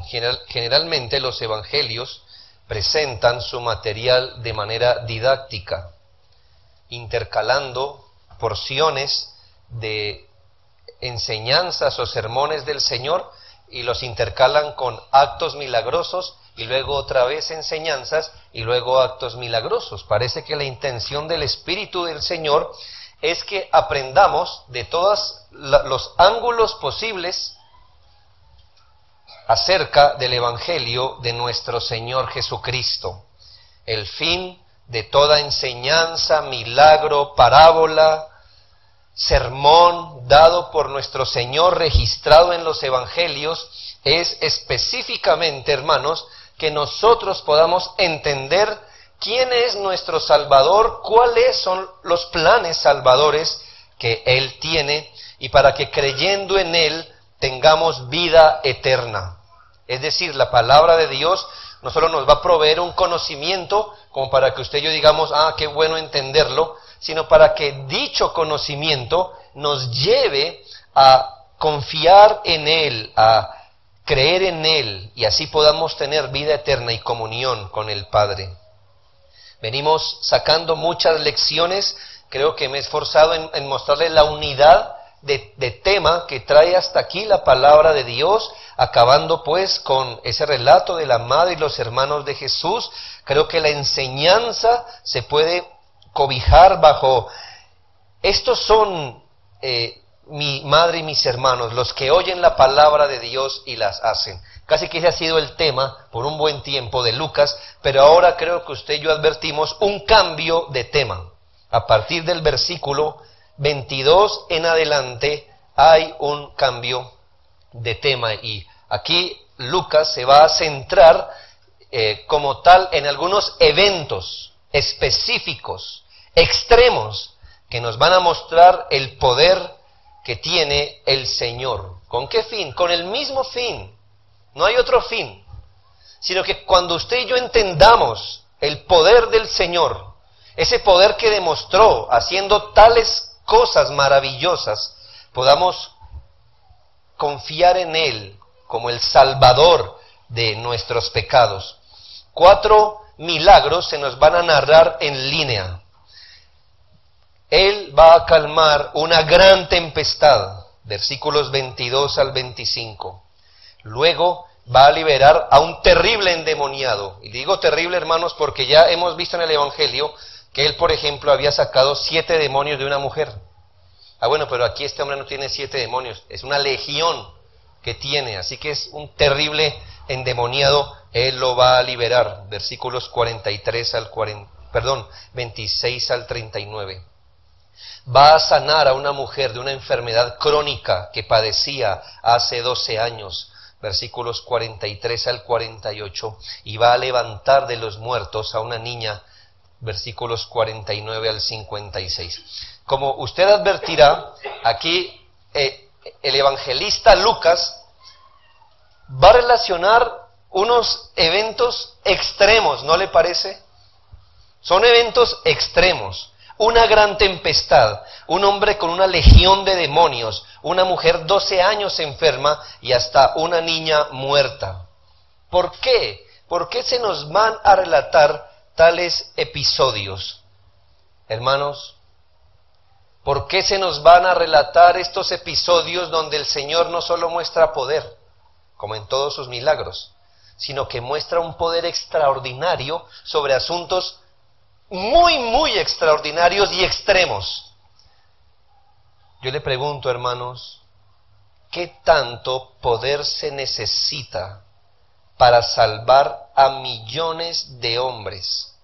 Generalmente los evangelios presentan su material de manera didáctica, intercalando porciones de enseñanzas o sermones del Señor y los intercalan con actos milagrosos y luego otra vez enseñanzas y luego actos milagrosos. Parece que la intención del Espíritu del Señor es que aprendamos de todos los ángulos posibles acerca del Evangelio de nuestro Señor Jesucristo. El fin de toda enseñanza, milagro, parábola, sermón dado por nuestro Señor registrado en los Evangelios es específicamente, hermanos, que nosotros podamos entender quién es nuestro Salvador, cuáles son los planes salvadores que Él tiene y para que creyendo en Él tengamos vida eterna. Es decir, la palabra de Dios no solo nos va a proveer un conocimiento como para que usted y yo digamos, qué bueno entenderlo, sino para que dicho conocimiento nos lleve a confiar en Él, a creer en Él, y así podamos tener vida eterna y comunión con el Padre. Venimos sacando muchas lecciones, creo que me he esforzado en mostrarles la unidad de tema que trae hasta aquí la palabra de Dios, acabando pues con ese relato de la madre y los hermanos de Jesús. Creo que la enseñanza se puede cobijar bajo, estos son mi madre y mis hermanos, los que oyen la palabra de Dios y las hacen. Casi que ese ha sido el tema por un buen tiempo de Lucas, pero ahora creo que usted y yo advertimos un cambio de tema. A partir del versículo 22 en adelante hay un cambio de tema y aquí Lucas se va a centrar como tal en algunos eventos específicos, extremos, que nos van a mostrar el poder que tiene el Señor. ¿Con qué fin? Con el mismo fin. No hay otro fin, sino que cuando usted y yo entendamos el poder del Señor, ese poder que demostró haciendo tales cosas maravillosas, podamos confiar en Él como el Salvador de nuestros pecados. 4 milagros se nos van a narrar en línea. Él va a calmar una gran tempestad, versículos 22 al 25. Luego va a liberar a un terrible endemoniado. Y digo terrible, hermanos, porque ya hemos visto en el Evangelio que él, por ejemplo, había sacado 7 demonios de una mujer. Bueno, pero aquí este hombre no tiene 7 demonios, es una legión que tiene, así que es un terrible endemoniado. Él lo va a liberar, versículos 26 al 39. Va a sanar a una mujer de una enfermedad crónica que padecía hace 12 años, versículos 43 al 48, y va a levantar de los muertos a una niña, versículos 49 al 56. Como usted advertirá, aquí el evangelista Lucas va a relacionar unos eventos extremos, ¿no le parece? Son eventos extremos. Una gran tempestad, un hombre con una legión de demonios, una mujer 12 años enferma y hasta una niña muerta. ¿Por qué? ¿Por qué se nos van a relatar tales episodios? Hermanos, ¿por qué se nos van a relatar estos episodios donde el Señor no solo muestra poder, como en todos sus milagros, sino que muestra un poder extraordinario sobre asuntos muy, muy extraordinarios y extremos? Yo le pregunto, hermanos, ¿qué tanto poder se necesita para salvar a millones de hombres,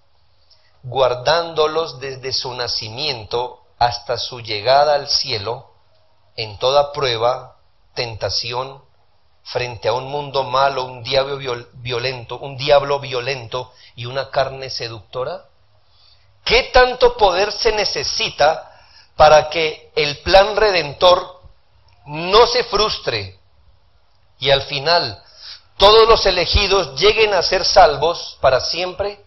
guardándolos desde su nacimiento hasta su llegada al cielo, en toda prueba, tentación, frente a un mundo malo, un diablo violento y una carne seductora? ¿Qué tanto poder se necesita para que el plan redentor no se frustre y al final todos los elegidos lleguen a ser salvos para siempre?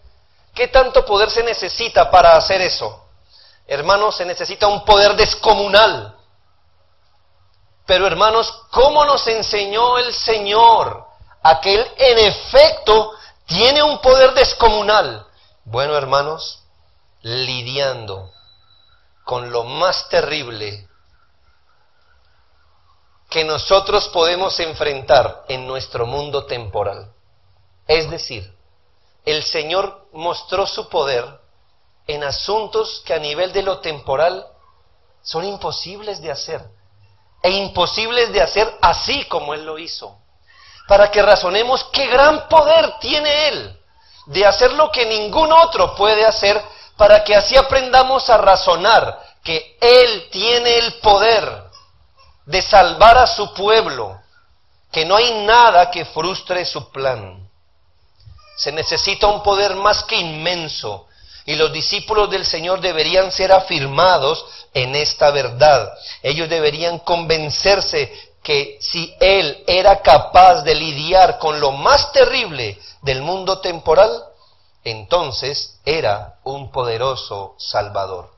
¿Qué tanto poder se necesita para hacer eso? Hermanos, se necesita un poder descomunal. Pero hermanos, ¿cómo nos enseñó el Señor aquel en efecto tiene un poder descomunal. Bueno, hermanos, lidiando con lo más terrible que nosotros podemos enfrentar en nuestro mundo temporal. Es decir, el Señor mostró su poder en asuntos que a nivel de lo temporal son imposibles de hacer, e imposibles de hacer así como Él lo hizo, para que razonemos qué gran poder tiene Él de hacer lo que ningún otro puede hacer, para que así aprendamos a razonar que Él tiene el poder de salvar a su pueblo, que no hay nada que frustre su plan. Se necesita un poder más que inmenso, y los discípulos del Señor deberían ser afirmados en esta verdad. Ellos deberían convencerse que si Él era capaz de lidiar con lo más terrible del mundo temporal, entonces era un poderoso Salvador.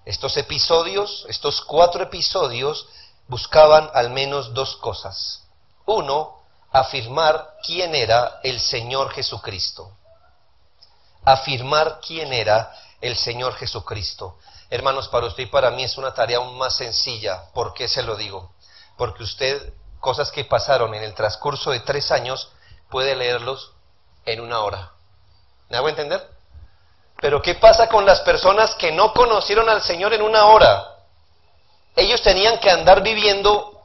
Estos episodios, estos 4 episodios, buscaban al menos 2 cosas. Uno, afirmar quién era el Señor Jesucristo. Afirmar quién era el Señor Jesucristo. Hermanos, para usted y para mí es una tarea aún más sencilla. ¿Por qué se lo digo? Porque usted, cosas que pasaron en el transcurso de 3 años, puede leerlos en 1 hora. ¿Me hago entender? Pero ¿qué pasa con las personas que no conocieron al Señor en 1 hora? Ellos tenían que andar viviendo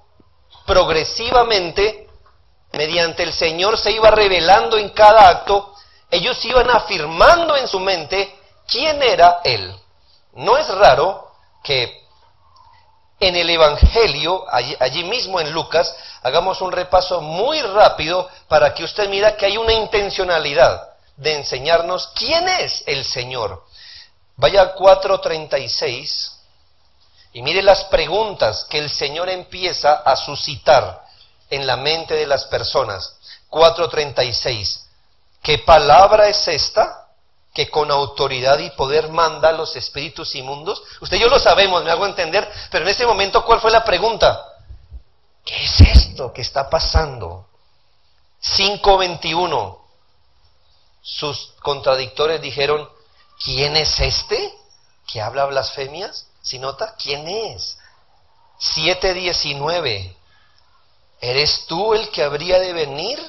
progresivamente, mediante el Señor se iba revelando en cada acto, ellos iban afirmando en su mente quién era Él. No es raro que en el Evangelio, allí mismo en Lucas, hagamos un repaso muy rápido para que usted mire que hay una intencionalidad de enseñarnos quién es el Señor. Vaya a 4:36 y mire las preguntas que el Señor empieza a suscitar en la mente de las personas. 4:36. ¿Qué palabra es esta que con autoridad y poder manda a los espíritus inmundos? Usted y yo lo sabemos, me hago entender, pero en ese momento, ¿cuál fue la pregunta? ¿Qué es esto que está pasando? 5:21. Sus contradictores dijeron, ¿quién es este que habla blasfemias? ¿Sí nota? ¿Quién es? 7:19. ¿Eres tú el que habría de venir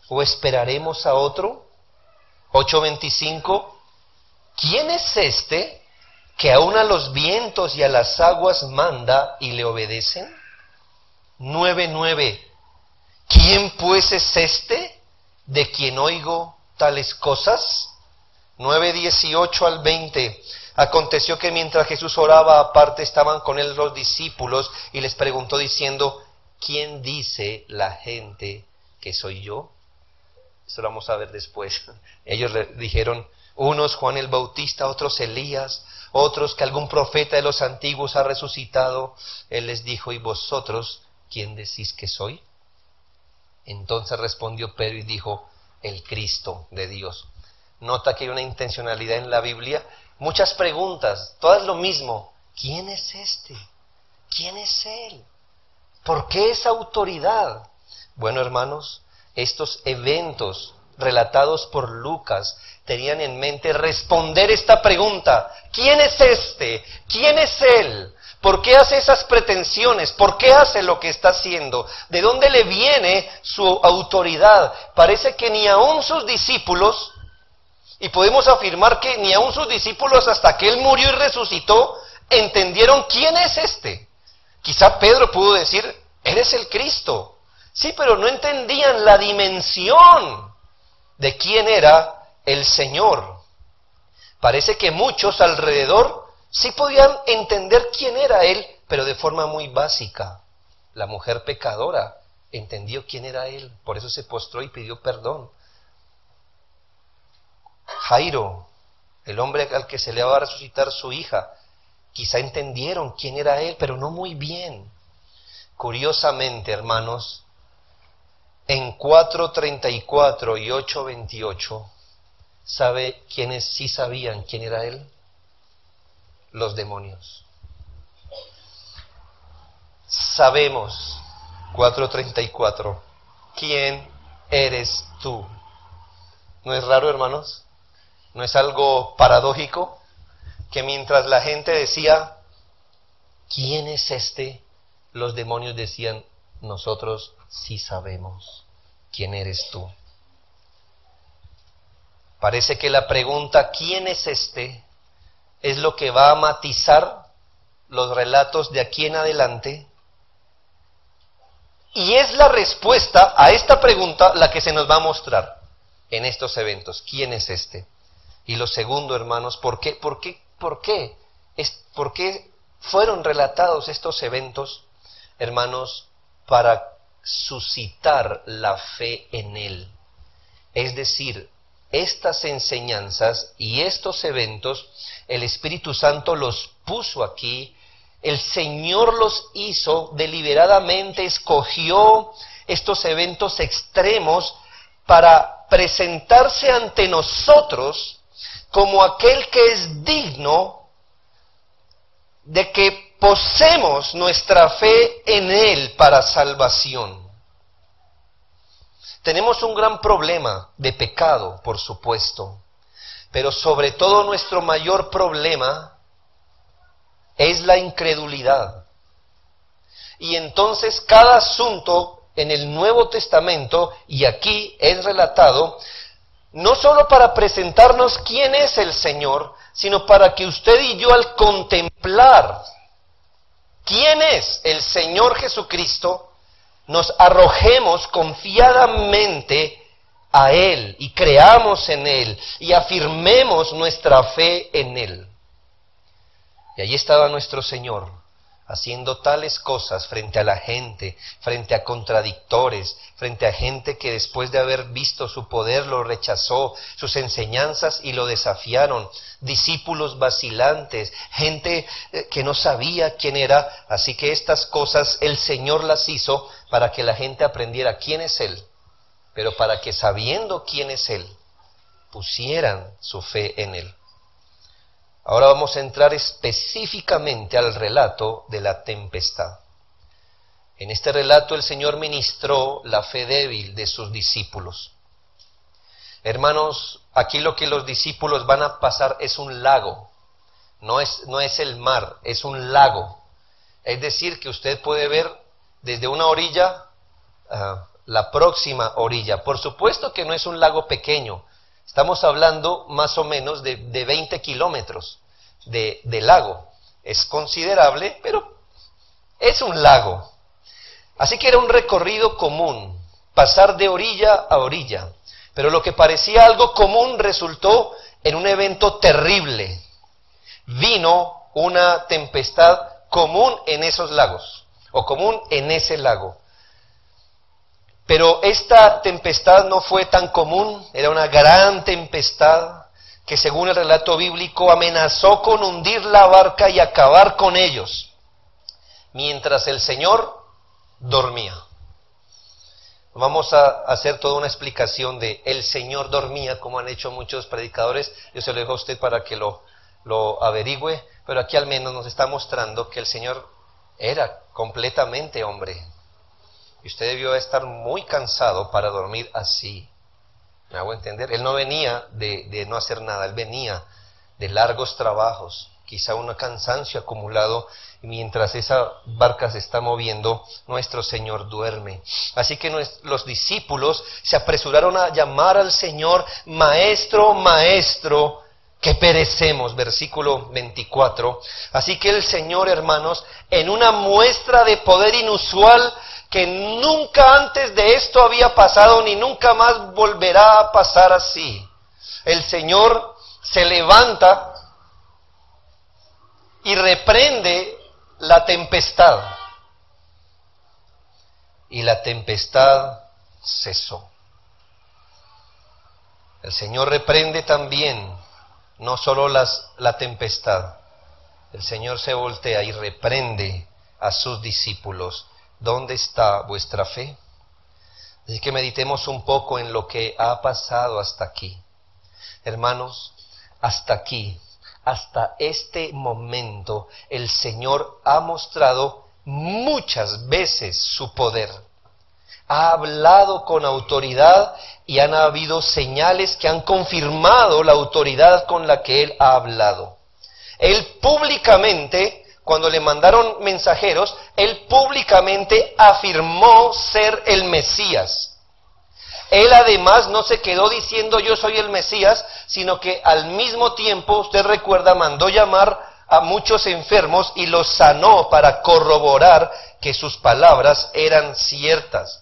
o esperaremos a otro? 8:25. ¿Quién es este que aún a los vientos y a las aguas manda y le obedecen? 9:9. ¿Quién pues es este de quien oigo tales cosas? 9:18 al 20. Aconteció que mientras Jesús oraba aparte, estaban con él los discípulos y les preguntó diciendo, ¿quién dice la gente que soy yo? Esto lo vamos a ver después. Ellos le dijeron, unos Juan el Bautista, otros Elías, otros que algún profeta de los antiguos ha resucitado. Él les dijo, ¿y vosotros quién decís que soy? Entonces respondió Pedro y dijo, el Cristo de Dios. Nota que hay una intencionalidad en la Biblia. Muchas preguntas, todas lo mismo. ¿Quién es este? ¿Quién es Él? ¿Por qué esa autoridad? Bueno, hermanos, estos eventos relatados por Lucas tenían en mente responder esta pregunta. ¿Quién es este? ¿Quién es Él? ¿Por qué hace esas pretensiones? ¿Por qué hace lo que está haciendo? ¿De dónde le viene su autoridad? Parece que ni aun sus discípulos, y podemos afirmar que ni aun sus discípulos hasta que Él murió y resucitó, entendieron quién es este. Quizá Pedro pudo decir, eres el Cristo. Sí, pero no entendían la dimensión de quién era el Señor. Parece que muchos alrededor sí podían entender quién era Él, pero de forma muy básica. La mujer pecadora entendió quién era Él, por eso se postró y pidió perdón. Jairo, el hombre al que se le va a resucitar su hija, quizá entendieron quién era Él, pero no muy bien. Curiosamente, hermanos, en 4:34 y 8:28, ¿sabe quiénes sí sabían quién era Él? Los demonios. Sabemos, 4:34, quién eres tú? ¿No es raro, hermanos? ¿No es algo paradójico? Que mientras la gente decía, ¿quién es este? Los demonios decían, nosotros sí sabemos quién eres tú. Parece que la pregunta, ¿quién es este?, es lo que va a matizar los relatos de aquí en adelante. Y es la respuesta a esta pregunta la que se nos va a mostrar en estos eventos. ¿Quién es este? Y lo segundo, hermanos, ¿por qué fueron relatados estos eventos? Hermanos, para suscitar la fe en Él. Es decir, estas enseñanzas y estos eventos, el Espíritu Santo los puso aquí, el Señor los hizo deliberadamente, escogió estos eventos extremos para presentarse ante nosotros como aquel que es digno de que posemos nuestra fe en Él para salvación. Tenemos un gran problema de pecado, por supuesto, pero sobre todo nuestro mayor problema es la incredulidad. Y entonces cada asunto en el Nuevo Testamento, y aquí es relatado, no solo para presentarnos quién es el Señor, sino para que usted y yo, al contemplar quién es el Señor Jesucristo, nos arrojemos confiadamente a Él y creamos en Él y afirmemos nuestra fe en Él. Y allí estaba nuestro Señor, haciendo tales cosas frente a la gente, frente a contradictores, frente a gente que después de haber visto su poder lo rechazó, sus enseñanzas y lo desafiaron, discípulos vacilantes, gente que no sabía quién era. Así que estas cosas el Señor las hizo para que la gente aprendiera quién es Él, pero para que sabiendo quién es Él, pusieran su fe en Él. Ahora vamos a entrar específicamente al relato de la tempestad. En este relato el Señor ministró la fe débil de sus discípulos. Hermanos, aquí lo que los discípulos van a pasar es un lago, no es el mar, es un lago. Es decir, que usted puede ver desde una orilla la próxima orilla. Por supuesto que no es un lago pequeño. Estamos hablando más o menos de 20 kilómetros de lago. Es considerable, pero es un lago. Así que era un recorrido común, pasar de orilla a orilla. Pero lo que parecía algo común resultó en un evento terrible. Vino una tempestad común en esos lagos, o común en ese lago. Pero esta tempestad no fue tan común, era una gran tempestad que, según el relato bíblico, amenazó con hundir la barca y acabar con ellos, mientras el Señor dormía. Vamos a hacer toda una explicación de el Señor dormía, como han hecho muchos predicadores. Yo se lo dejo a usted para que lo averigüe, pero aquí al menos nos está mostrando que el Señor era completamente hombre. Y usted debió estar muy cansado para dormir así. ¿Me hago entender? Él no venía de no hacer nada, él venía de largos trabajos, quizá un cansancio acumulado, y mientras esa barca se está moviendo, nuestro Señor duerme. Así que los discípulos se apresuraron a llamar al Señor, Maestro, Maestro, que perecemos, versículo 24. Así que el Señor, hermanos, en una muestra de poder inusual, que nunca antes de esto había pasado, ni nunca más volverá a pasar así, el Señor se levanta y reprende la tempestad. Y la tempestad cesó. El Señor reprende también, no solo la tempestad. El Señor se voltea y reprende a sus discípulos. ¿Dónde está vuestra fe? Así que meditemos un poco en lo que ha pasado hasta aquí. Hermanos, hasta aquí, hasta este momento, el Señor ha mostrado muchas veces su poder. ha hablado con autoridad y han habido señales que han confirmado la autoridad con la que él ha hablado. Él públicamente, cuando le mandaron mensajeros, él públicamente afirmó ser el Mesías. Él además no se quedó diciendo yo soy el Mesías, sino que al mismo tiempo, usted recuerda, mandó llamar a muchos enfermos y los sanó para corroborar que sus palabras eran ciertas.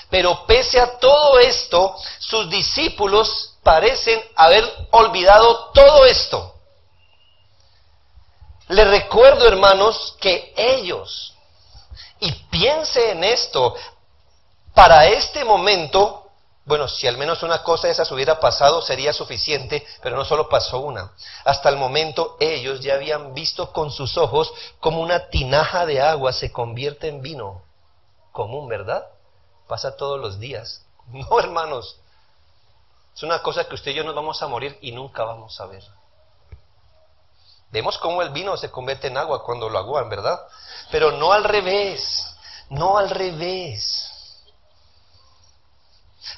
Pero pese a todo esto, sus discípulos parecen haber olvidado todo esto. Les recuerdo, hermanos, que ellos, y piense en esto, para este momento, bueno, si al menos una cosa de esas hubiera pasado sería suficiente, pero no solo pasó una. Hasta el momento ellos ya habían visto con sus ojos como una tinaja de agua se convierte en vino común, ¿verdad? Pasa todos los días. No, hermanos, es una cosa que usted y yo nos vamos a morir y nunca vamos a ver. Vemos cómo el vino se convierte en agua cuando lo aguan, ¿verdad? Pero no al revés, no al revés.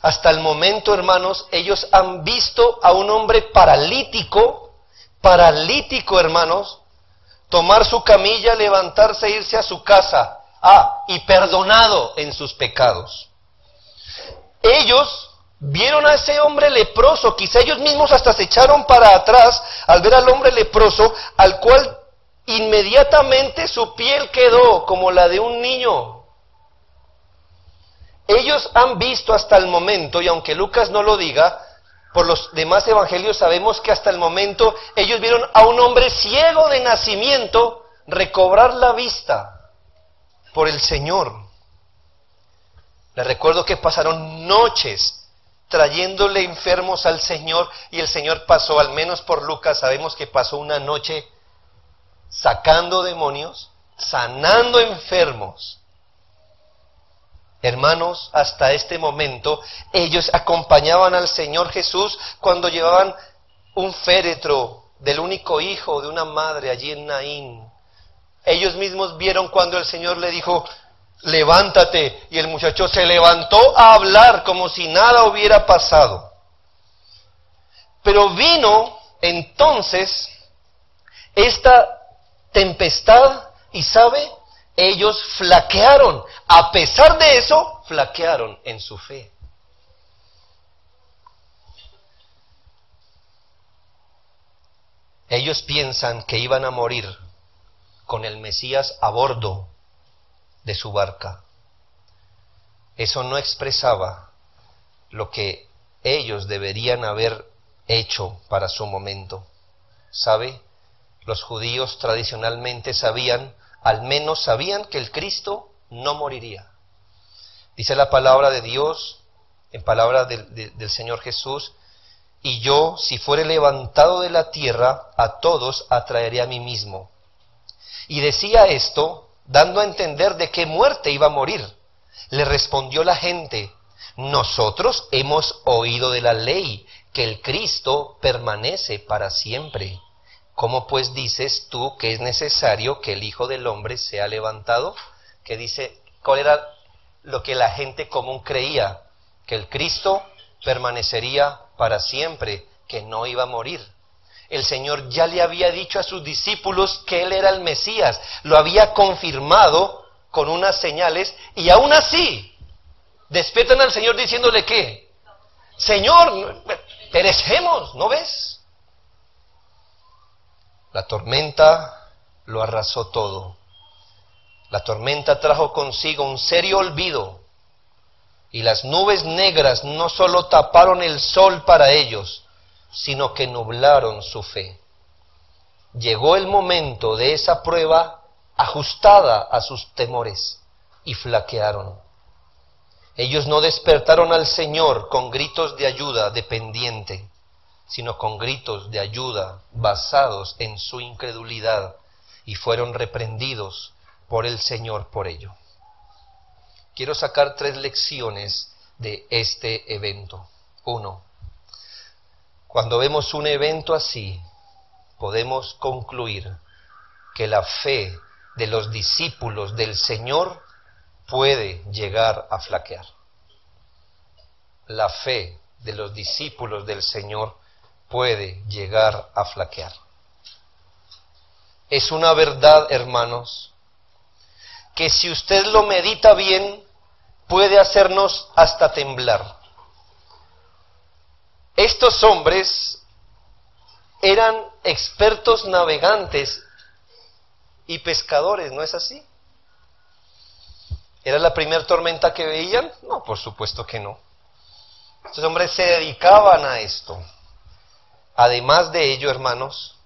Hasta el momento, hermanos, ellos han visto a un hombre paralítico, hermanos, tomar su camilla, levantarse e irse a su casa. Y perdonado en sus pecados. Ellos vieron a ese hombre leproso, quizá ellos mismos hasta se echaron para atrás al ver al hombre leproso, al cual inmediatamente su piel quedó como la de un niño. Ellos han visto hasta el momento, y aunque Lucas no lo diga, por los demás evangelios sabemos que hasta el momento ellos vieron a un hombre ciego de nacimiento recobrar la vista por el Señor. Les recuerdo que pasaron noches trayéndole enfermos al Señor, y el Señor pasó, al menos por Lucas, sabemos que pasó una noche sacando demonios, sanando enfermos. Hermanos, hasta este momento, ellos acompañaban al Señor Jesús cuando llevaban un féretro del único hijo de una madre allí en Naín. Ellos mismos vieron cuando el Señor le dijo, levántate, y el muchacho se levantó a hablar como si nada hubiera pasado. Pero vino entonces esta tempestad y ¿sabe? Ellos flaquearon. A pesar de eso, flaquearon en su fe. Ellos piensan que iban a morir con el Mesías a bordo de su barca. Eso no expresaba lo que ellos deberían haber hecho para su momento. ¿Sabe? Los judíos tradicionalmente al menos sabían que el Cristo no moriría. Dice la palabra de Dios, en palabra del Señor Jesús, y yo, si fuere levantado de la tierra, a todos atraeré a mí mismo. Y decía esto, dando a entender de qué muerte iba a morir. Le respondió la gente, nosotros hemos oído de la ley, que el Cristo permanece para siempre. ¿Cómo pues dices tú que es necesario que el Hijo del Hombre sea levantado? Que dice, ¿cuál era lo que la gente común creía? Que el Cristo permanecería para siempre, que no iba a morir. El Señor ya le había dicho a sus discípulos que Él era el Mesías, lo había confirmado con unas señales, y aún así, despiertan al Señor diciéndole ¿qué? Señor, perecemos, ¿no ves? La tormenta lo arrasó todo. La tormenta trajo consigo un serio olvido, y las nubes negras no solo taparon el sol para ellos, sino que nublaron su fe. Llegó el momento de esa prueba ajustada a sus temores, y flaquearon. Ellos no despertaron al Señor con gritos de ayuda dependiente, sino con gritos de ayuda basados en su incredulidad, y fueron reprendidos por el Señor por ello. Quiero sacar 3 lecciones de este evento. 1. Cuando vemos un evento así, podemos concluir que la fe de los discípulos del Señor puede llegar a flaquear. La fe de los discípulos del Señor puede llegar a flaquear. Es una verdad, hermanos, que si usted lo medita bien, puede hacernos hasta temblar. Estos hombres eran expertos navegantes y pescadores, ¿no es así? ¿Era la primera tormenta que veían? No, por supuesto que no. Estos hombres se dedicaban a esto. Además de ello, hermanos,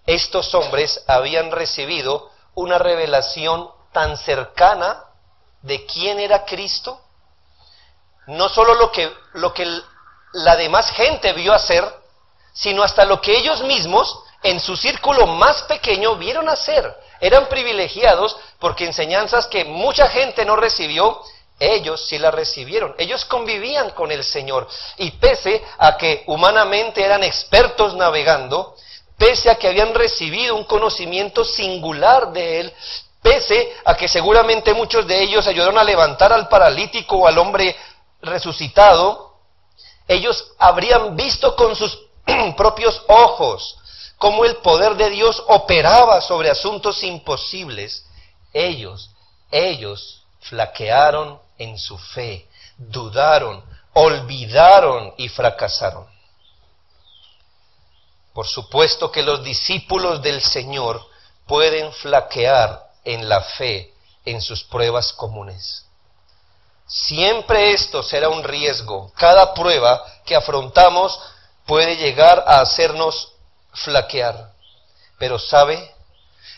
estos hombres habían recibido una revelación tan cercana de quién era Cristo, no solo lo que la demás gente vio hacer, sino hasta lo que ellos mismos, en su círculo más pequeño, vieron hacer. Eran privilegiados porque enseñanzas que mucha gente no recibió, ellos sí las recibieron. Ellos convivían con el Señor, y pese a que humanamente eran expertos navegando, pese a que habían recibido un conocimiento singular de Él, pese a que seguramente muchos de ellos ayudaron a levantar al paralítico o al hombre resucitado, ellos habrían visto con sus propios ojos cómo el poder de Dios operaba sobre asuntos imposibles. Ellos flaquearon en su fe, dudaron, olvidaron y fracasaron. Por supuesto que los discípulos del Señor pueden flaquear en la fe en sus pruebas comunes. Siempre esto será un riesgo. Cada prueba que afrontamos puede llegar a hacernos flaquear. Pero ¿sabe?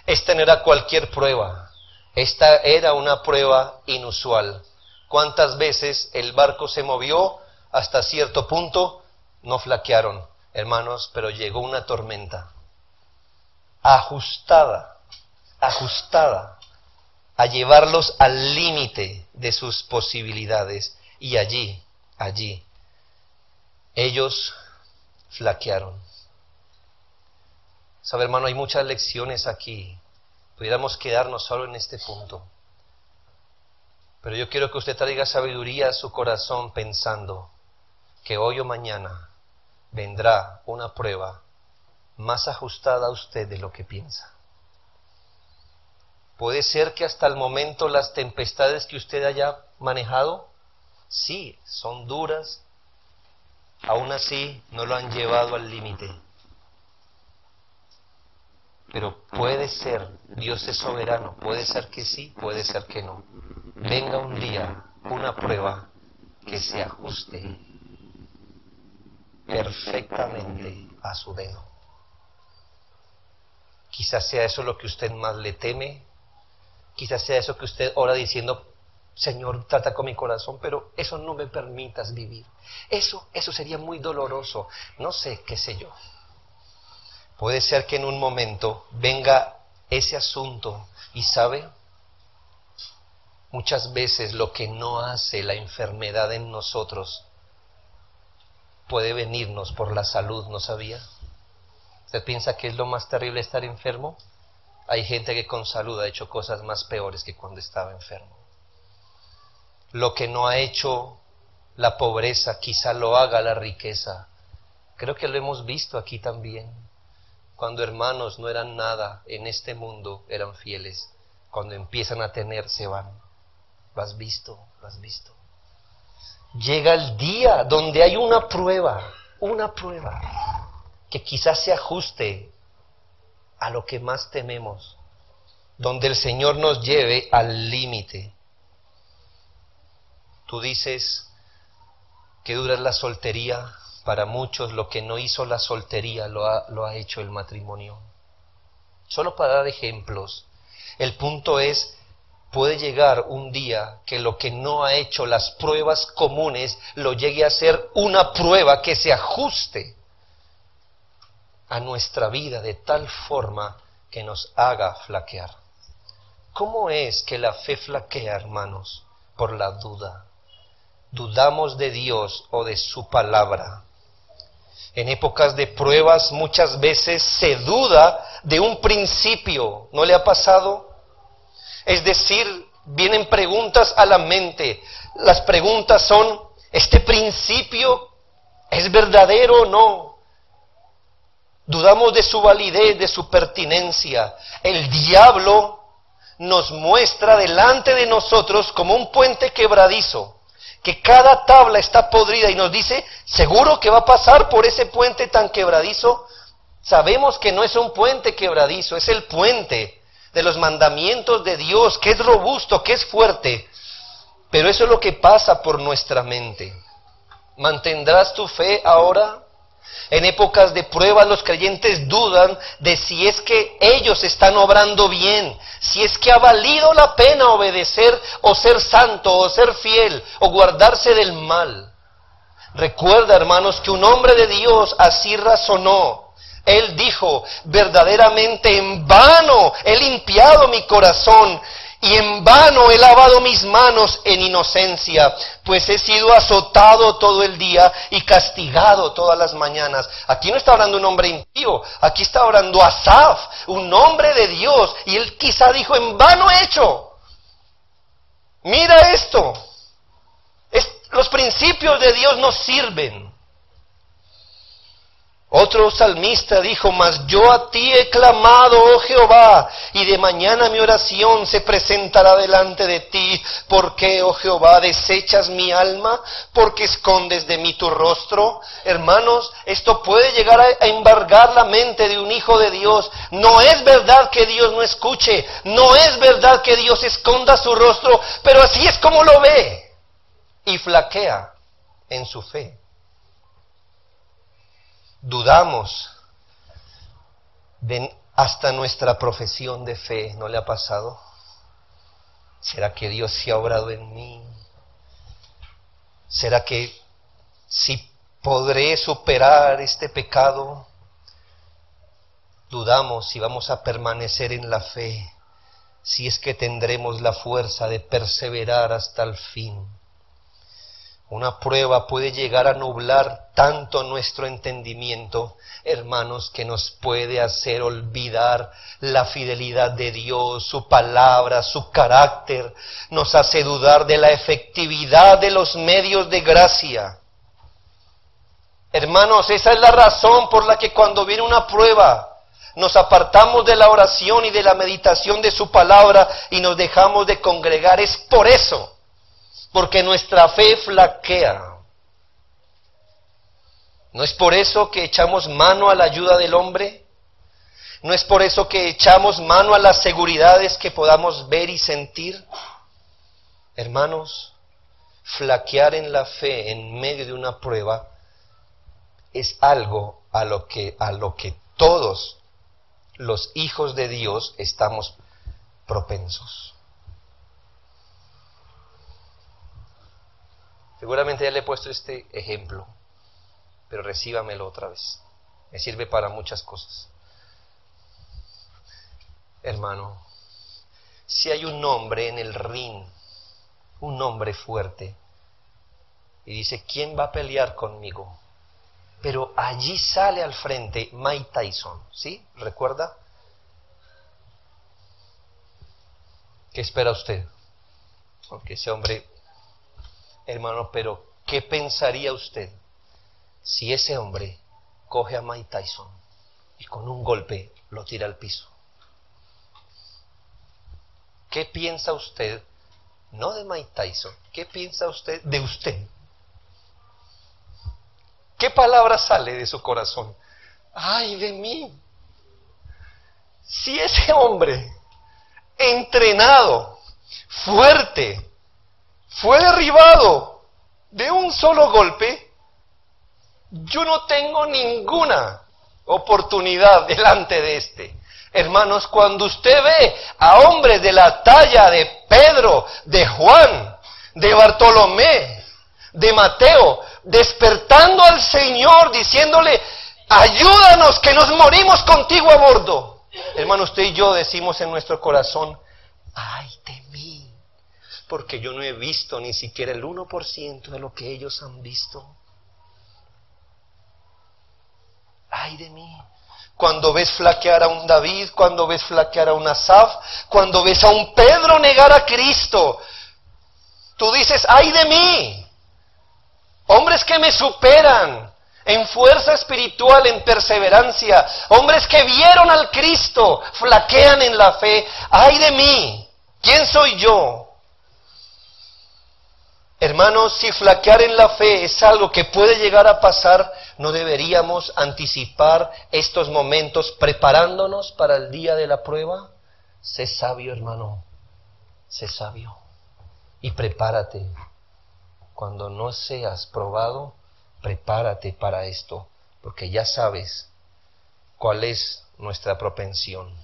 Esta no era cualquier prueba. Esta era una prueba inusual. ¿Cuántas veces el barco se movió hasta cierto punto? No flaquearon, hermanos, pero llegó una tormenta ajustada a llevarlos al límite de sus posibilidades, y allí ellos flaquearon. Sabe, hermano, hay muchas lecciones aquí. Pudiéramos quedarnos solo en este punto, pero yo quiero que usted traiga sabiduría a su corazón pensando que hoy o mañana vendrá una prueba más ajustada a usted de lo que piensa. Puede ser que hasta el momento las tempestades que usted haya manejado, sí, son duras, aún así no lo han llevado al límite. Pero puede ser, Dios es soberano, puede ser que sí, puede ser que no. Venga un día una prueba que se ajuste perfectamente a su dedo. Quizás sea eso lo que usted más le teme, quizás sea eso que usted ora diciendo: Señor, trata con mi corazón, pero eso no me permitas vivir. Eso sería muy doloroso. No sé, qué sé yo. Puede ser que en un momento venga ese asunto, y ¿sabe? Muchas veces lo que no hace la enfermedad en nosotros puede venirnos por la salud, ¿no sabía? ¿Usted piensa que es lo más terrible estar enfermo? Hay gente que con salud ha hecho cosas más peores que cuando estaba enfermo. Lo que no ha hecho la pobreza, quizá lo haga la riqueza. Creo que lo hemos visto aquí también. Cuando hermanos no eran nada en este mundo, eran fieles. Cuando empiezan a tener, se van. ¿Lo has visto? ¿Lo has visto? Llega el día donde hay una prueba que quizás se ajuste a lo que más tememos, donde el Señor nos lleve al límite. Tú dices que dura la soltería. Para muchos lo que no hizo la soltería lo ha hecho el matrimonio. Solo para dar ejemplos, el punto es, puede llegar un día que lo que no ha hecho las pruebas comunes lo llegue a ser una prueba que se ajuste a nuestra vida de tal forma que nos haga flaquear. ¿Cómo es que la fe flaquea, hermanos? Por la duda. Dudamos de Dios o de su palabra. En épocas de pruebas muchas veces se duda de un principio. ¿No le ha pasado? Es decir, vienen preguntas a la mente. Las preguntas son, ¿este principio es verdadero o no? Dudamos de su validez, de su pertinencia. El diablo nos muestra delante de nosotros como un puente quebradizo, que cada tabla está podrida y nos dice, ¿seguro que va a pasar por ese puente tan quebradizo? Sabemos que no es un puente quebradizo, es el puente de los mandamientos de Dios, que es robusto, que es fuerte. Pero eso es lo que pasa por nuestra mente. ¿Mantendrás tu fe ahora? En épocas de prueba los creyentes dudan de si es que ellos están obrando bien, si es que ha valido la pena obedecer o ser santo o ser fiel o guardarse del mal. Recuerda, hermanos, que un hombre de Dios así razonó. Él dijo, verdaderamente en vano he limpiado mi corazón y en vano he lavado mis manos en inocencia, pues he sido azotado todo el día y castigado todas las mañanas. Aquí no está hablando un hombre impío, aquí está hablando Asaf, un hombre de Dios, y él quizá dijo, en vano he hecho. Mira esto, los principios de Dios nos sirven. Otro salmista dijo, mas yo a ti he clamado, oh Jehová, y de mañana mi oración se presentará delante de ti. ¿Por qué, oh Jehová, desechas mi alma? ¿Por qué escondes de mí tu rostro? Hermanos, esto puede llegar a embargar la mente de un hijo de Dios. No es verdad que Dios no escuche, no es verdad que Dios esconda su rostro, pero así es como lo ve, y flaquea en su fe. Dudamos hasta nuestra profesión de fe, ¿no le ha pasado? ¿Será que Dios sí ha obrado en mí? ¿Será que sí podré superar este pecado? Dudamos si vamos a permanecer en la fe, si es que tendremos la fuerza de perseverar hasta el fin. Una prueba puede llegar a nublar tanto nuestro entendimiento, hermanos, que nos puede hacer olvidar la fidelidad de Dios, su palabra, su carácter. Nos hace dudar de la efectividad de los medios de gracia. Hermanos, esa es la razón por la que cuando viene una prueba, nos apartamos de la oración y de la meditación de su palabra y nos dejamos de congregar. Es por eso. Porque nuestra fe flaquea. ¿No es por eso que echamos mano a la ayuda del hombre? ¿No es por eso que echamos mano a las seguridades que podamos ver y sentir? Hermanos, flaquear en la fe en medio de una prueba es algo a lo que todos los hijos de Dios estamos propensos. Seguramente ya le he puesto este ejemplo, pero recíbamelo otra vez. Me sirve para muchas cosas. Hermano, si hay un hombre en el ring, un hombre fuerte, y dice, ¿quién va a pelear conmigo? Pero allí sale al frente Mike Tyson, ¿sí? ¿Recuerda? ¿Qué espera usted? Porque ese hombre... Hermano, pero ¿qué pensaría usted si ese hombre coge a Mike Tyson y con un golpe lo tira al piso? ¿Qué piensa usted, no de Mike Tyson, qué piensa usted de usted? ¿Qué palabra sale de su corazón? ¡Ay de mí! Si ese hombre, entrenado, fuerte, fue derribado de un solo golpe, yo no tengo ninguna oportunidad delante de este. Hermanos, cuando usted ve a hombres de la talla de Pedro, de Juan, de Bartolomé, de Mateo, despertando al Señor, diciéndole, ayúdanos que nos morimos contigo a bordo. Hermano, usted y yo decimos en nuestro corazón, ay de mí, porque yo no he visto ni siquiera el 1% de lo que ellos han visto. Ay de mí, Cuando ves flaquear a un David, cuando ves flaquear a un Asaf, cuando ves a un Pedro negar a Cristo, tú dices, ¡ay de mí! Hombres que me superan en fuerza espiritual, en perseverancia, hombres que vieron al Cristo, flaquean en la fe, ¡ay de mí! ¿Quién soy yo? Hermanos, si flaquear en la fe es algo que puede llegar a pasar, ¿no deberíamos anticipar estos momentos preparándonos para el día de la prueba? Sé sabio, hermano, sé sabio y prepárate. Cuando no seas probado, prepárate para esto, porque ya sabes cuál es nuestra propensión.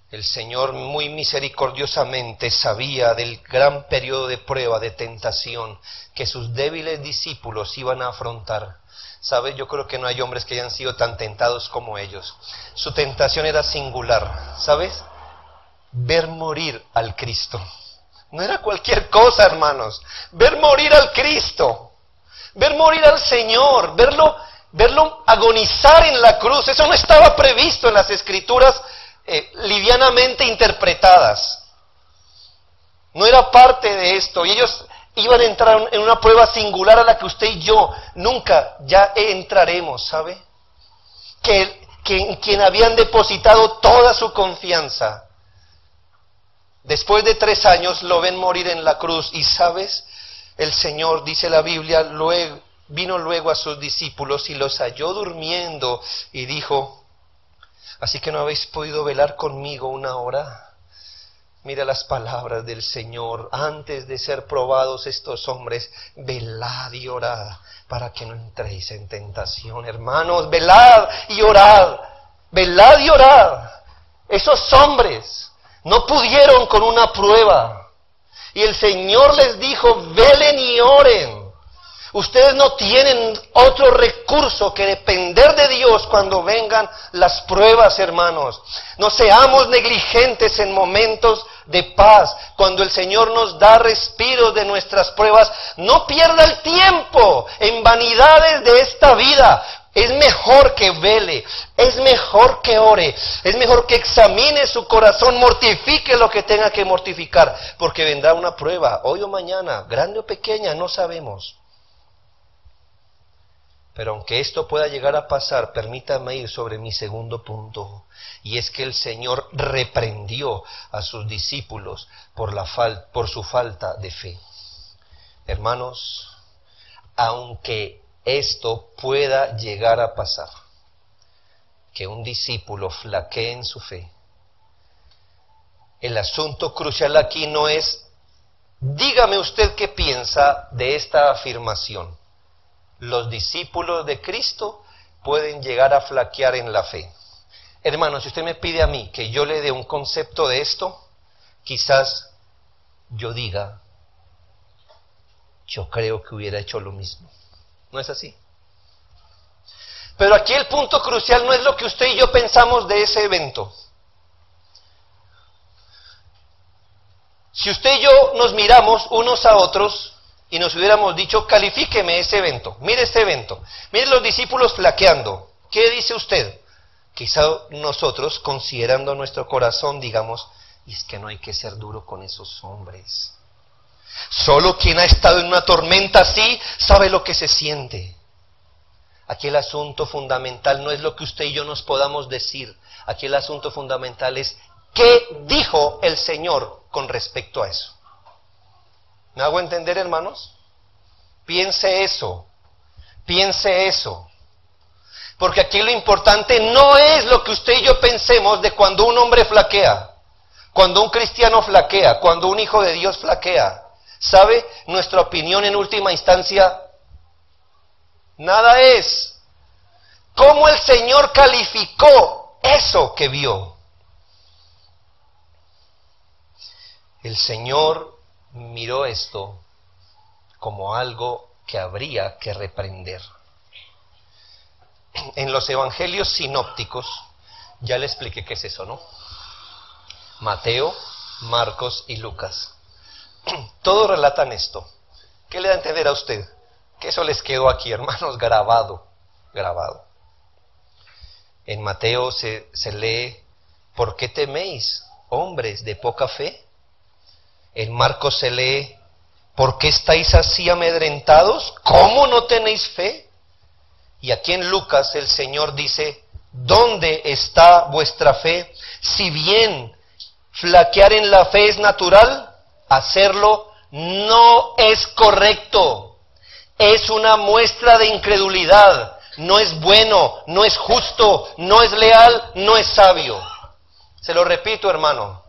El Señor muy misericordiosamente sabía del gran periodo de prueba, de tentación, que sus débiles discípulos iban a afrontar. ¿Sabes? Yo creo que no hay hombres que hayan sido tan tentados como ellos. Su tentación era singular, ¿sabes? Ver morir al Cristo. No era cualquier cosa, hermanos. Ver morir al Cristo. Ver morir al Señor. Verlo agonizar en la cruz. Eso no estaba previsto en las Escrituras livianamente interpretadas. No era parte de esto. Y ellos iban a entrar en una prueba singular a la que usted y yo nunca ya entraremos, ¿sabe? En quien habían depositado toda su confianza. Después de 3 años lo ven morir en la cruz. Y ¿sabes? El Señor, dice la Biblia, vino luego a sus discípulos y los halló durmiendo y dijo: ¿así que no habéis podido velar conmigo 1 hora? Mira las palabras del Señor. Antes de ser probados estos hombres, velad y orad para que no entréis en tentación. Hermanos, velad y orad. Velad y orad. Esos hombres no pudieron con una prueba. Y el Señor les dijo, velen y oren. Ustedes no tienen otro recurso que depender de Dios cuando vengan las pruebas, hermanos. No seamos negligentes en momentos de paz. Cuando el Señor nos da respiros de nuestras pruebas, no pierda el tiempo en vanidades de esta vida. Es mejor que vele, es mejor que ore, es mejor que examine su corazón, mortifique lo que tenga que mortificar, porque vendrá una prueba, hoy o mañana, grande o pequeña, no sabemos. Pero aunque esto pueda llegar a pasar, permítame ir sobre mi segundo punto, y es que el Señor reprendió a sus discípulos por su falta de fe. Hermanos, aunque esto pueda llegar a pasar, que un discípulo flaquee en su fe, el asunto crucial aquí no es, dígame usted qué piensa de esta afirmación. Los discípulos de Cristo pueden llegar a flaquear en la fe. Hermano, si usted me pide a mí que yo le dé un concepto de esto, quizás yo diga, yo creo que hubiera hecho lo mismo. ¿No es así? Pero aquí el punto crucial no es lo que usted y yo pensamos de ese evento. Si usted y yo nos miramos unos a otros y nos hubiéramos dicho, califíqueme ese evento, mire este evento, mire los discípulos flaqueando, ¿qué dice usted? Quizá nosotros, considerando nuestro corazón, digamos, y es que no hay que ser duro con esos hombres. Solo quien ha estado en una tormenta así sabe lo que se siente. Aquí el asunto fundamental no es lo que usted y yo nos podamos decir. Aquí el asunto fundamental es ¿qué dijo el Señor con respecto a eso? ¿Me hago entender, hermanos? Piense eso. Piense eso. Porque aquí lo importante no es lo que usted y yo pensemos de cuando un hombre flaquea, cuando un cristiano flaquea, cuando un hijo de Dios flaquea. ¿Sabe? Nuestra opinión en última instancia nada es. ¿Cómo el Señor calificó eso que vio? El Señor miró esto como algo que habría que reprender. En los evangelios sinópticos, ya le expliqué qué es eso, ¿no? Mateo, Marcos y Lucas. Todos relatan esto. ¿Qué le da a entender a usted? Que eso les quedó aquí, hermanos, grabado. En Mateo se lee, ¿por qué teméis, hombres de poca fe? En Marcos se lee, ¿por qué estáis así amedrentados? ¿Cómo no tenéis fe? Y aquí en Lucas el Señor dice, ¿dónde está vuestra fe? Si bien flaquear en la fe es natural, hacerlo no es correcto. Es una muestra de incredulidad. No es bueno, no es justo, no es leal, no es sabio. Se lo repito, hermano.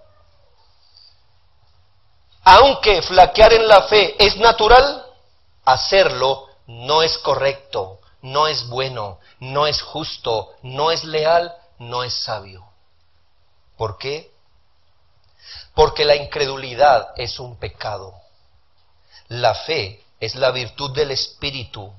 Aunque flaquear en la fe es natural, hacerlo no es correcto, no es bueno, no es justo, no es leal, no es sabio. ¿Por qué? Porque la incredulidad es un pecado. La fe es la virtud del Espíritu.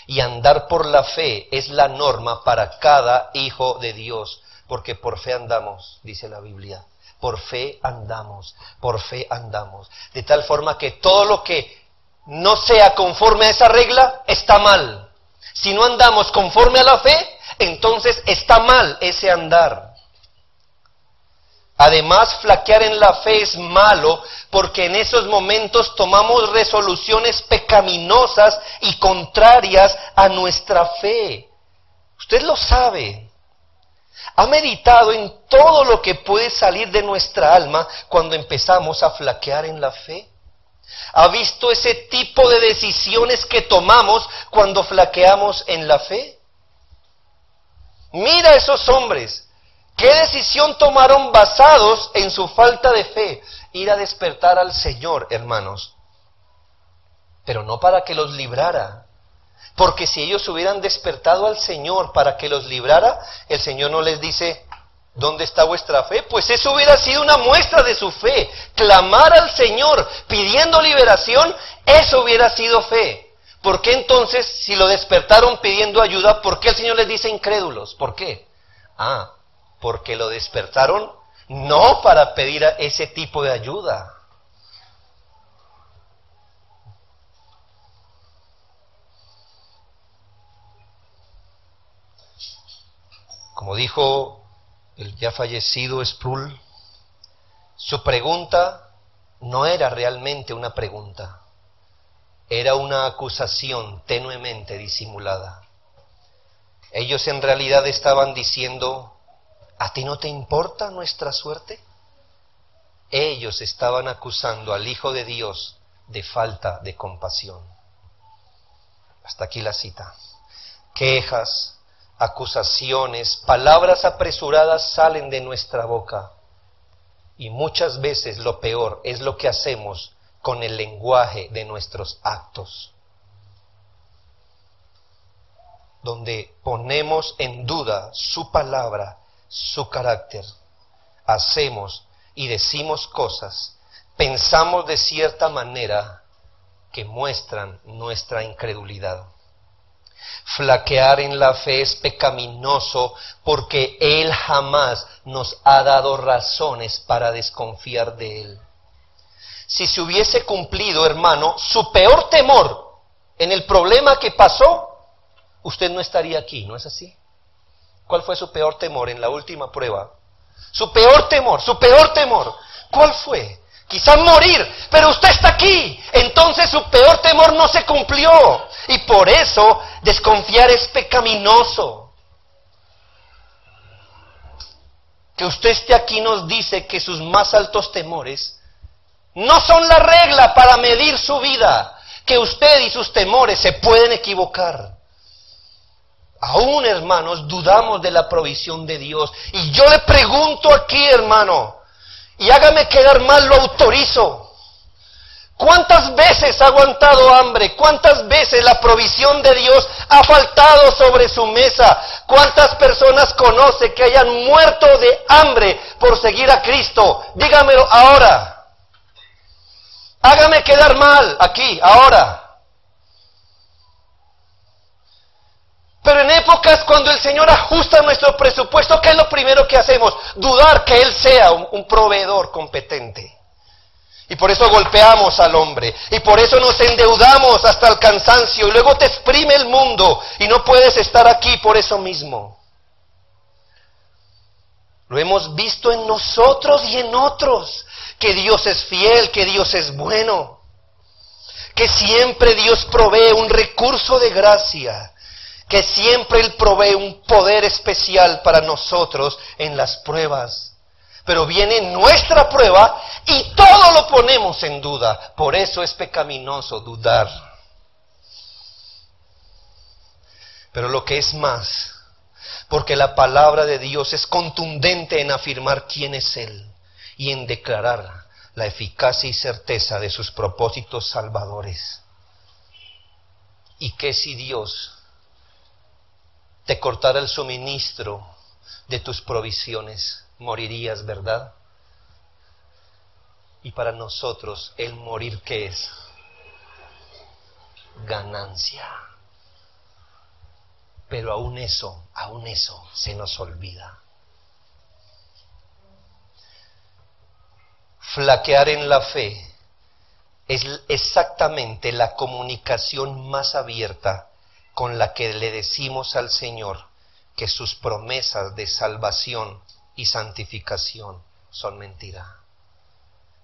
Y andar por la fe es la norma para cada hijo de Dios, porque por fe andamos, dice la Biblia. Por fe andamos, por fe andamos. De tal forma que todo lo que no sea conforme a esa regla está mal. Si no andamos conforme a la fe, entonces está mal ese andar. Además, flaquear en la fe es malo porque en esos momentos tomamos resoluciones pecaminosas y contrarias a nuestra fe. Usted lo sabe. ¿Ha meditado en todo lo que puede salir de nuestra alma cuando empezamos a flaquear en la fe? ¿Ha visto ese tipo de decisiones que tomamos cuando flaqueamos en la fe? Mira a esos hombres. ¿Qué decisión tomaron basados en su falta de fe? Ir a despertar al Señor, hermanos. Pero no para que los librara. Porque si ellos hubieran despertado al Señor para que los librara, el Señor no les dice, ¿dónde está vuestra fe? Pues eso hubiera sido una muestra de su fe. Clamar al Señor pidiendo liberación, eso hubiera sido fe. ¿Por qué entonces, si lo despertaron pidiendo ayuda, por qué el Señor les dice incrédulos? ¿Por qué? Porque lo despertaron no para pedir ese tipo de ayuda. Como dijo el ya fallecido Sproul, su pregunta no era realmente una pregunta, era una acusación tenuemente disimulada. Ellos en realidad estaban diciendo, ¿a ti no te importa nuestra suerte? Ellos estaban acusando al Hijo de Dios de falta de compasión. Hasta aquí la cita. Quejas, acusaciones, palabras apresuradas salen de nuestra boca. Y muchas veces lo peor es lo que hacemos con el lenguaje de nuestros actos, donde ponemos en duda su palabra, su carácter. Hacemos y decimos cosas, pensamos de cierta manera que muestran nuestra incredulidad. Flaquear en la fe es pecaminoso porque Él jamás nos ha dado razones para desconfiar de Él. Si se hubiese cumplido, hermano, su peor temor en el problema que pasó, usted no estaría aquí, ¿no es así? ¿Cuál fue su peor temor en la última prueba? Su peor temor, ¿cuál fue? Quizás morir, pero usted está aquí. Entonces su peor temor no se cumplió. Y por eso desconfiar es pecaminoso. Que usted esté aquí nos dice que sus más altos temores no son la regla para medir su vida. Que usted y sus temores se pueden equivocar. Aún, hermanos, dudamos de la provisión de Dios. Y yo le pregunto aquí, hermano, y hágame quedar mal, lo autorizo. ¿Cuántas veces ha aguantado hambre? ¿Cuántas veces la provisión de Dios ha faltado sobre su mesa? ¿Cuántas personas conoce que hayan muerto de hambre por seguir a Cristo? Dígamelo ahora. Hágame quedar mal aquí, ahora. Pero en épocas cuando el Señor ajusta nuestro presupuesto, ¿qué es lo primero que hacemos? Dudar que Él sea un proveedor competente. Y por eso golpeamos al hombre. Y por eso nos endeudamos hasta el cansancio. Y luego te exprime el mundo. Y no puedes estar aquí por eso mismo. Lo hemos visto en nosotros y en otros, que Dios es fiel, que Dios es bueno, que siempre Dios provee un recurso de gracia, que siempre Él provee un poder especial para nosotros en las pruebas. Pero viene nuestra prueba y todo lo ponemos en duda. Por eso es pecaminoso dudar. Pero lo que es más, porque la palabra de Dios es contundente en afirmar quién es Él y en declarar la eficacia y certeza de sus propósitos salvadores. ¿Y qué si Dios te cortara el suministro de tus provisiones? Morirías, ¿verdad? Y para nosotros el morir, ¿qué es? Ganancia. Pero aún eso se nos olvida. Flaquear en la fe es exactamente la comunicación más abierta con la que le decimos al Señor que sus promesas de salvación y santificación son mentira.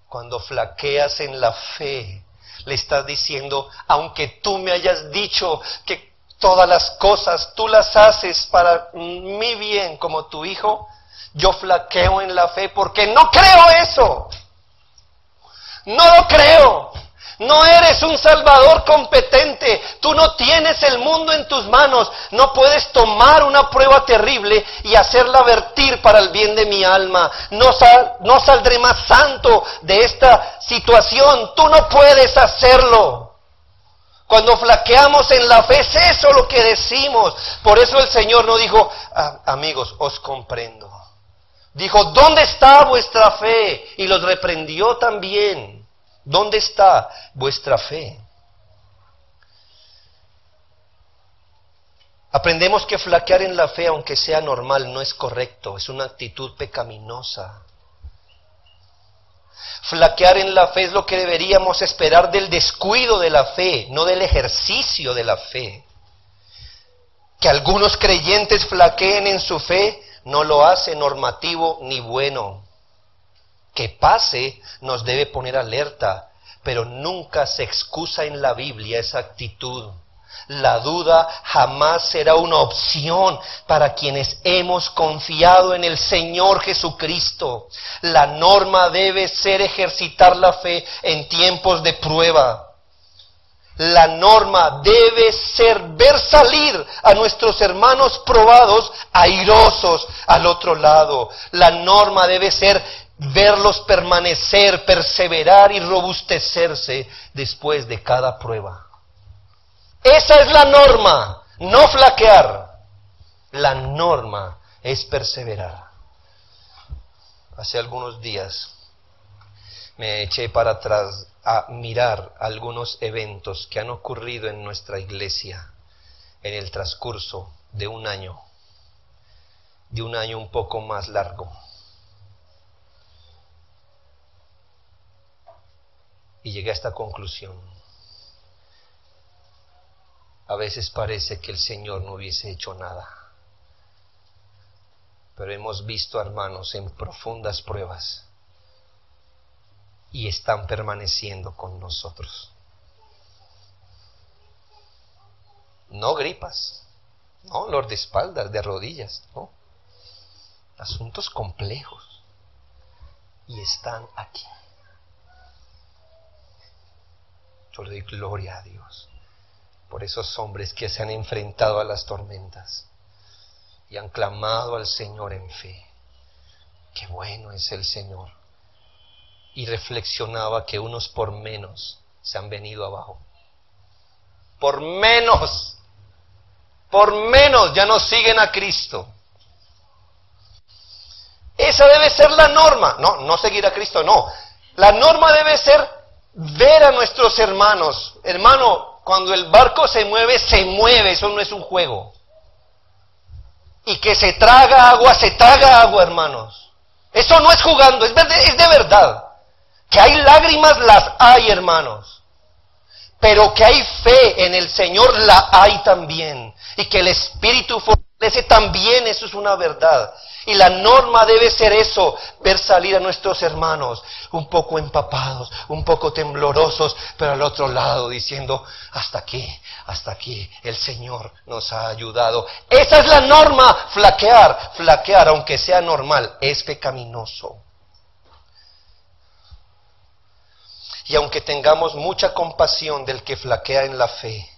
Cuando flaqueas en la fe, le estás diciendo, aunque tú me hayas dicho que todas las cosas tú las haces para mi bien como tu hijo, yo flaqueo en la fe porque no creo eso. No lo creo. No eres un salvador competente. Tú no tienes el mundo en tus manos. No puedes tomar una prueba terrible y hacerla vertir para el bien de mi alma. No saldré más santo de esta situación. Tú no puedes hacerlo. Cuando flaqueamos en la fe, es eso lo que decimos. Por eso el Señor no dijo, amigos, os comprendo. Dijo, ¿dónde está vuestra fe? Y los reprendió también. ¿Dónde está vuestra fe? Aprendemos que flaquear en la fe, aunque sea normal, no es correcto. Es una actitud pecaminosa. Flaquear en la fe es lo que deberíamos esperar del descuido de la fe, no del ejercicio de la fe. Que algunos creyentes flaqueen en su fe no lo hace normativo ni bueno. Que pase nos debe poner alerta, pero nunca se excusa en la Biblia esa actitud. La duda jamás será una opción para quienes hemos confiado en el Señor Jesucristo. La norma debe ser ejercitar la fe en tiempos de prueba. La norma debe ser ver salir a nuestros hermanos probados airosos al otro lado. La norma debe ser verlos permanecer, perseverar y robustecerse después de cada prueba. Esa es la norma, no flaquear. La norma es perseverar. Hace algunos días me eché para atrás a mirar algunos eventos que han ocurrido en nuestra iglesia en el transcurso de un año un poco más largo. Y llegué a esta conclusión. A veces parece que el Señor no hubiese hecho nada. Pero hemos visto, hermanos, en profundas pruebas. Y están permaneciendo con nosotros. No gripas, no dolor de espaldas, de rodillas, no. Asuntos complejos. Y están aquí. Yo le doy gloria a Dios por esos hombres que se han enfrentado a las tormentas y han clamado al Señor en fe. Qué bueno es el Señor. Y reflexionaba que unos por menos se han venido abajo. Por menos ya no siguen a Cristo. Esa debe ser la norma. No seguir a Cristo, no. La norma debe ser ver a nuestros hermanos. Hermano, cuando el barco se mueve, eso no es un juego. Y que se traga agua, hermanos. Eso no es jugando, es de verdad. Que hay lágrimas, las hay, hermanos. Pero que hay fe en el Señor, la hay también. Y que el Espíritu fortalece también, eso es una verdad. Y la norma debe ser eso, ver salir a nuestros hermanos un poco empapados, un poco temblorosos, pero al otro lado diciendo, hasta aquí, el Señor nos ha ayudado. Esa es la norma, flaquear, aunque sea normal, es pecaminoso. Y aunque tengamos mucha compasión del que flaquea en la fe,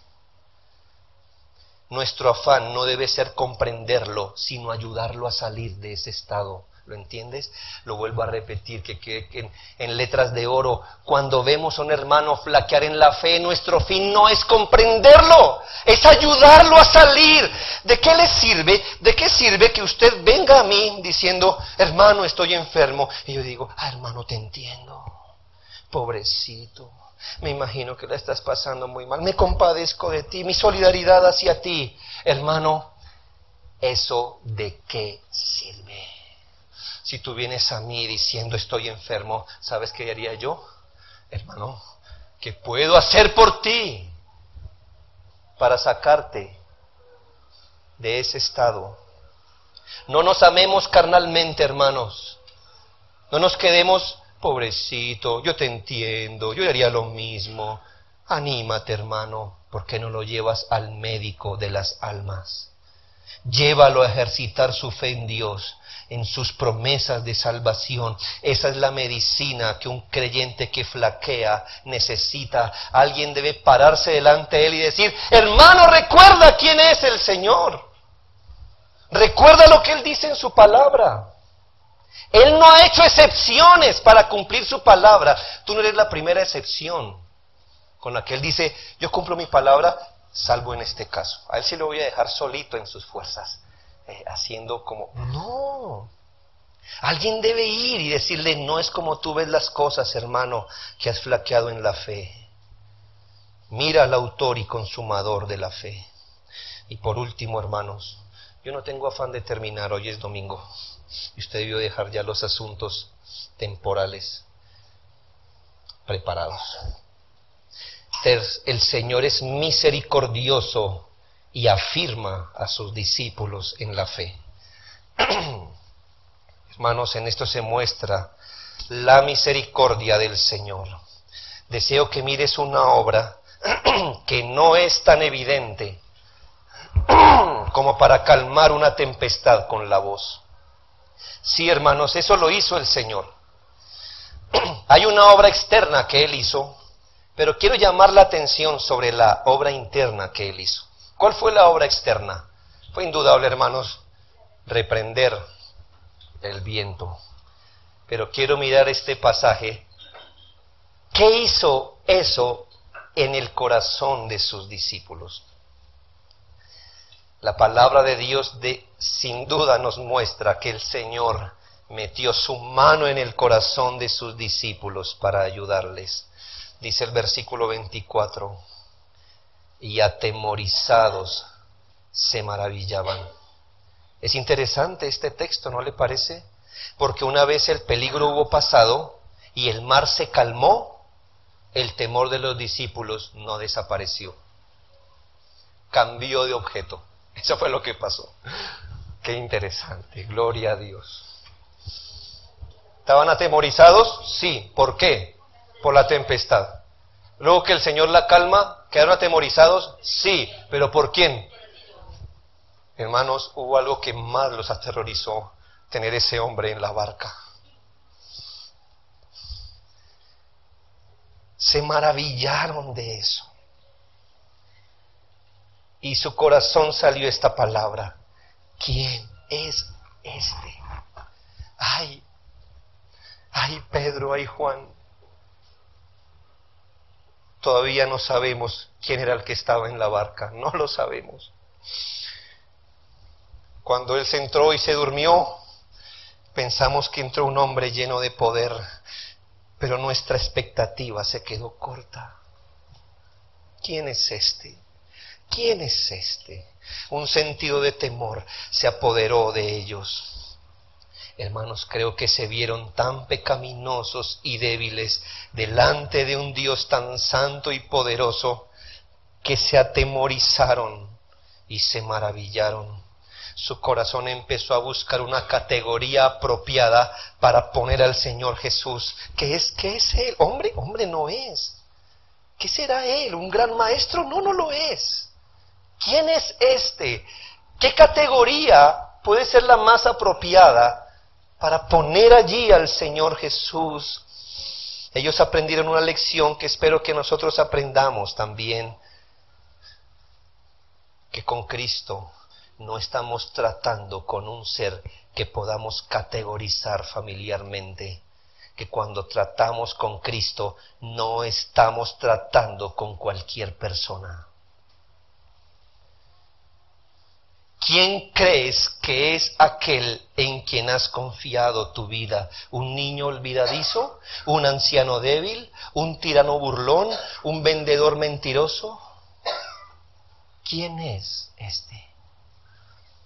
nuestro afán no debe ser comprenderlo, sino ayudarlo a salir de ese estado. ¿Lo entiendes? Lo vuelvo a repetir, que en letras de oro, cuando vemos a un hermano flaquear en la fe, nuestro fin no es comprenderlo, es ayudarlo a salir. ¿De qué le sirve? ¿De qué sirve que usted venga a mí diciendo, hermano, estoy enfermo? Y yo digo, hermano, te entiendo, pobrecito. Me imagino que la estás pasando muy mal. Me compadezco de ti, mi solidaridad hacia ti. Hermano, ¿eso de qué sirve? Si tú vienes a mí diciendo estoy enfermo, ¿sabes qué haría yo? Hermano, ¿qué puedo hacer por ti para sacarte de ese estado? No nos amemos carnalmente, hermanos. No nos quedemos... pobrecito, yo te entiendo, yo haría lo mismo. Anímate, hermano, ¿por qué no lo llevas al médico de las almas? Llévalo a ejercitar su fe en Dios, en sus promesas de salvación. Esa es la medicina que un creyente que flaquea necesita. Alguien debe pararse delante de él y decir, hermano, recuerda quién es el Señor. Recuerda lo que Él dice en su palabra. Él no ha hecho excepciones para cumplir su palabra. Tú no eres la primera excepción con la que Él dice, yo cumplo mi palabra, salvo en este caso. A Él sí lo voy a dejar solito en sus fuerzas, haciendo como... No. Alguien debe ir y decirle, no es como tú ves las cosas, hermano, que has flaqueado en la fe. Mira al autor y consumador de la fe. Y por último, hermanos, yo no tengo afán de terminar, hoy es domingo. Y usted debió dejar ya los asuntos temporales preparados. El Señor es misericordioso y afirma a sus discípulos en la fe. Hermanos, en esto se muestra la misericordia del Señor. Deseo que mires una obra que no es tan evidente como para calmar una tempestad con la voz. Sí, hermanos, eso lo hizo el Señor. Hay una obra externa que Él hizo, pero quiero llamar la atención sobre la obra interna que Él hizo. ¿Cuál fue la obra externa? Fue indudable, hermanos, reprender el viento. Pero quiero mirar este pasaje. ¿Qué hizo eso en el corazón de sus discípulos? La palabra de Dios sin duda nos muestra que el Señor metió su mano en el corazón de sus discípulos para ayudarles. Dice el versículo 24, y atemorizados se maravillaban. Es interesante este texto, ¿no le parece? Porque una vez el peligro hubo pasado y el mar se calmó, el temor de los discípulos no desapareció. Cambió de objeto. Eso fue lo que pasó. Qué interesante, gloria a Dios. ¿Estaban atemorizados? Sí. ¿Por qué? Por la tempestad. Luego que el Señor la calma, ¿quedaron atemorizados? Sí. ¿Pero por quién? Hermanos, hubo algo que más los aterrorizó, tener ese hombre en la barca. Se maravillaron de eso. Y su corazón salió esta palabra. ¿Quién es este? Ay Pedro, ay Juan. Todavía no sabemos quién era el que estaba en la barca. No lo sabemos. Cuando él se entró y se durmió, pensamos que entró un hombre lleno de poder, pero nuestra expectativa se quedó corta. ¿Quién es este? ¿Quién es este? Un sentido de temor se apoderó de ellos. Hermanos, creo que se vieron tan pecaminosos y débiles delante de un Dios tan santo y poderoso que se atemorizaron y se maravillaron. su corazón empezó a buscar una categoría apropiada para poner al Señor Jesús. ¿Qué es Él? Hombre no es. ¿Qué será Él? ¿Un gran maestro? No lo es. ¿Quién es este? ¿Qué categoría puede ser la más apropiada para poner allí al Señor Jesús? Ellos aprendieron una lección que espero que nosotros aprendamos también, que con Cristo no estamos tratando con un ser que podamos categorizar familiarmente, que cuando tratamos con Cristo no estamos tratando con cualquier persona. ¿Quién crees que es aquel en quien has confiado tu vida? ¿Un niño olvidadizo? ¿Un anciano débil? ¿Un tirano burlón? ¿Un vendedor mentiroso? ¿Quién es este?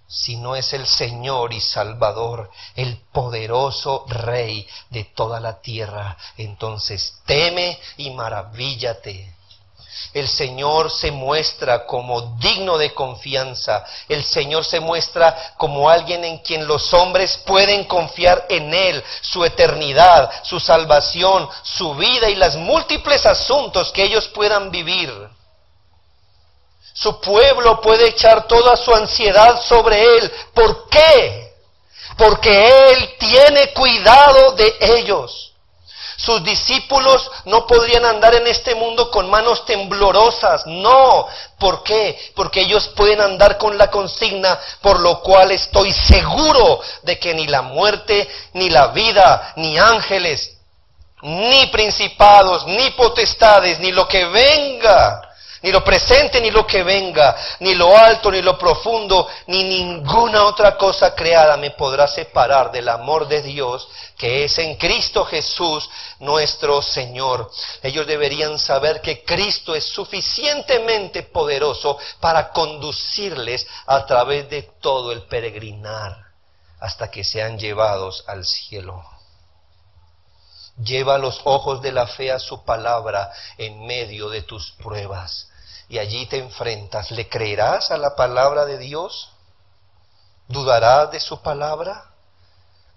Si no es el Señor y Salvador, el poderoso Rey de toda la tierra, entonces teme y maravíllate. El Señor se muestra como digno de confianza. El Señor se muestra como alguien en quien los hombres pueden confiar en Él, su eternidad, su salvación, su vida y los múltiples asuntos que ellos puedan vivir. Su pueblo puede echar toda su ansiedad sobre Él. ¿Por qué? Porque Él tiene cuidado de ellos. Sus discípulos no podrían andar en este mundo con manos temblorosas, no. ¿Por qué? Porque ellos pueden andar con la consigna, por lo cual estoy seguro de que ni la muerte, ni la vida, ni ángeles, ni principados, ni potestades, ni lo que venga, ni lo presente ni lo que venga, ni lo alto ni lo profundo, ni ninguna otra cosa creada me podrá separar del amor de Dios que es en Cristo Jesús nuestro Señor. Ellos deberían saber que Cristo es suficientemente poderoso para conducirles a través de todo el peregrinar hasta que sean llevados al cielo. Lleva los ojos de la fe a su palabra en medio de tus pruebas. Y allí te enfrentas. ¿Le creerás a la palabra de Dios? ¿Dudarás de su palabra?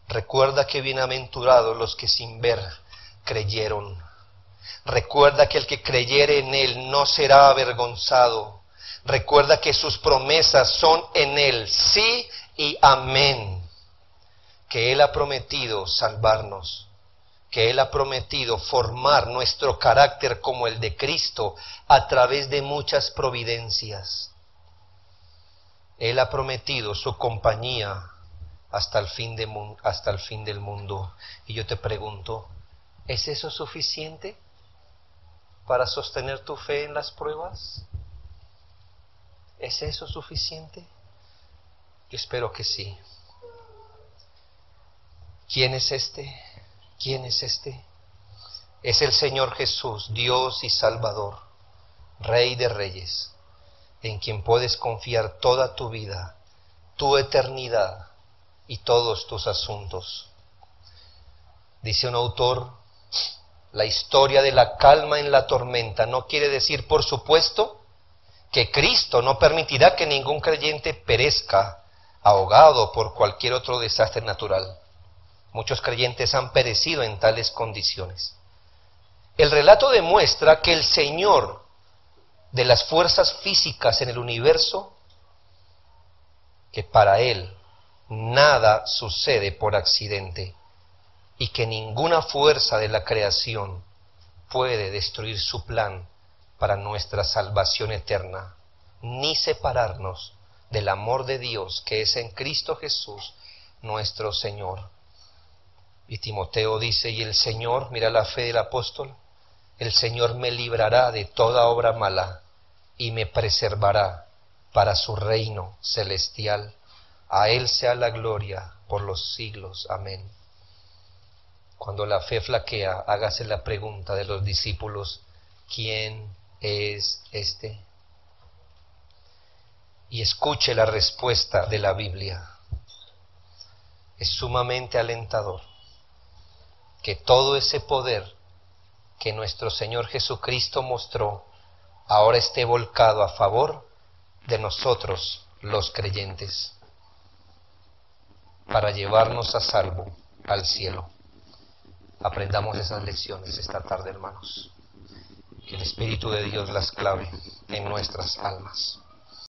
Recuerda que bienaventurados los que sin ver creyeron. Recuerda que el que creyere en Él no será avergonzado. Recuerda que sus promesas son en Él, sí y amén. Que Él ha prometido salvarnos. Que Él ha prometido formar nuestro carácter como el de Cristo a través de muchas providencias. Él ha prometido su compañía hasta el fin del mundo. Y yo te pregunto, ¿es eso suficiente para sostener tu fe en las pruebas? ¿Es eso suficiente? Yo espero que sí. ¿Quién es este? ¿Quién es este? Es el Señor Jesús, Dios y Salvador, Rey de Reyes, en quien puedes confiar toda tu vida, tu eternidad y todos tus asuntos. Dice un autor, la historia de la calma en la tormenta no quiere decir, por supuesto, que Cristo no permitirá que ningún creyente perezca ahogado por cualquier otro desastre natural. Muchos creyentes han perecido en tales condiciones. El relato demuestra que el Señor de las fuerzas físicas en el universo, que para Él nada sucede por accidente y que ninguna fuerza de la creación puede destruir su plan para nuestra salvación eterna, ni separarnos del amor de Dios que es en Cristo Jesús nuestro Señor. Y Timoteo dice, y el Señor, mira la fe del apóstol, el Señor me librará de toda obra mala y me preservará para su reino celestial. A Él sea la gloria por los siglos. Amén. Cuando la fe flaquea, hágase la pregunta de los discípulos, ¿quién es este? Y escuche la respuesta de la Biblia. Es sumamente alentador que todo ese poder que nuestro Señor Jesucristo mostró ahora esté volcado a favor de nosotros los creyentes. para llevarnos a salvo al cielo. Aprendamos esas lecciones esta tarde, hermanos. Que el Espíritu de Dios las clave en nuestras almas.